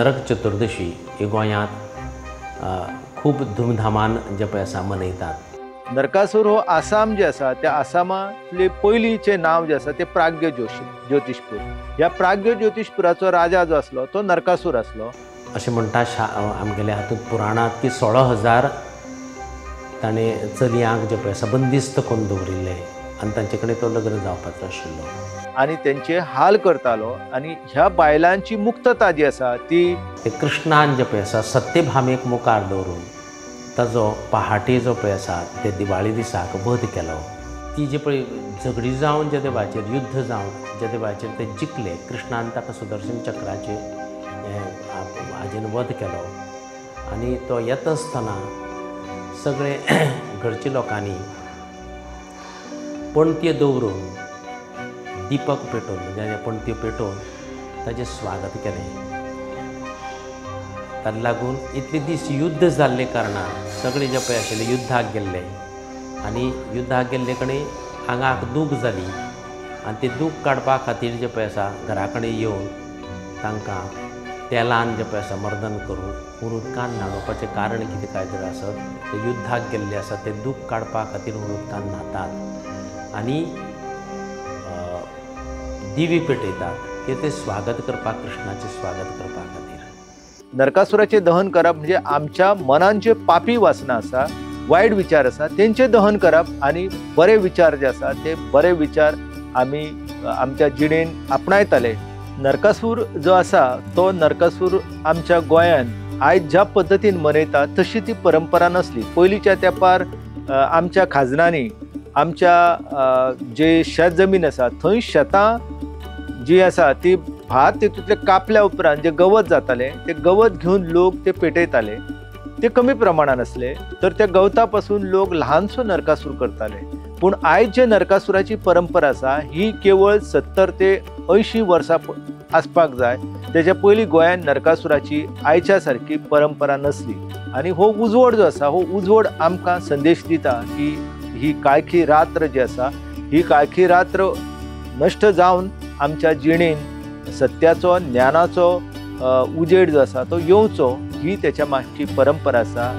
नरक चतुर्दशी ही गोंयांत खूब धुमधामान जे पळय आसा मनयतात। नरकासूर हो आसाम जे आसा त्या आसामातले पयलींचे नाव जे आसा ते प्राग्य ज्योतिषपूर। ह्या प्राग्य ज्योतिषपुराचो राजा जो आसलो तो नरकासूर आसलो अशें म्हणटा आमगेल्या हातूंत पुराणांत की 16,000 ताणें चलयांक जे पळय आसा बंदिस्त करून दवरिल्ले आनी तांचे कडेन तो लग्न जावपाचो आशिल्लो आणि त्यांचे हाल करतालो। आणि ह्या बायलांची मुक्तता जी आसा ती ते कृष्णान जे पळय आसा सत्यभामेक मुखार दवरून ताजो पहाटे जो पळय आसा ते दिवाळी दिसाक वध केलो। ती जी पळय झगडी जावन जे देवाचेर युध्द जावन जे देवाचेर ते जिखले, कृष्णान ताका सुदर्शन चक्राचे हाजेन वध केलो। आनी तो येता आसतना सगळे घरच्या लोकांनी पणत्यो दवरून दिपक पेटोवन म्हणजे पणत्यो पेटोवन ताजें स्वागत केलें। ताका लागून इतले दीस युध्द जाल्ले कारणान सगळे जे पळय आशिल्ले युध्दाक गेल्ले आनी युध्दाक गेल्ले कडेन आंगाक दूख जाली आनी ते दूख काडपा खातीर जे पळय आसा घरा कडेन येवन तांकां तेलान जे पळय आसा मर्दन करून उदकान न्हाणोवपाचें कारण कितें काय तर आसत। ते युध्दाक गेल्ले आसा ते दूख काडपा खातीर उदकान न्हातात आनी दिवे पेटयतात ते स्वागत करपाक, कृष्णाचें स्वागत करपा खातीर। नरकासुराचे दहन करप म्हणजे आमच्या मनान जे पापी वासना आसा, वायट विचार आसा तेंचे दहन करप आणि बरे विचार जे आसा ते बरे विचार आमी आमच्या जिणेन आपणायताले। नरकासूर जो आसा तो नरकासूर आमच्या गोंयान आयज ज्या पद्दतीन मनयता तशी ती परंपरा नसली। पयलींच्या तेंपार आमच्या खाजनांनी आमच्या जे शेत जमीन आसा थंय शेतां जी आसा ती भात तेतूंतले कापल्या उपरांत जे गवत जाताले ते गवत घेवन लोक ते पेटयताले। ते कमी प्रमाणात असले तर त्या गवता पासून लोक ल्हानसो नरकासूर करताले। पूण आयज जे नरकासुराची परंपरा आसा ही केवळ 70 ते 80 वर्सां आसपाक जाय। तेच्या पयलीं गोंयांत नरकासुराची आयच्या सारकी परंपरा नसली। आनी हो उजवड जो आसा हो उजवड आमकां संदेश दिता की ही काळखी रात्र जी आसा ही काळखी रात्र नश्ट जावन आमच्या जिणेन सत्याचो ज्ञानाचो उजेड जो आसा तो येवचो ही त्याच्या मागची परंपरा आसा।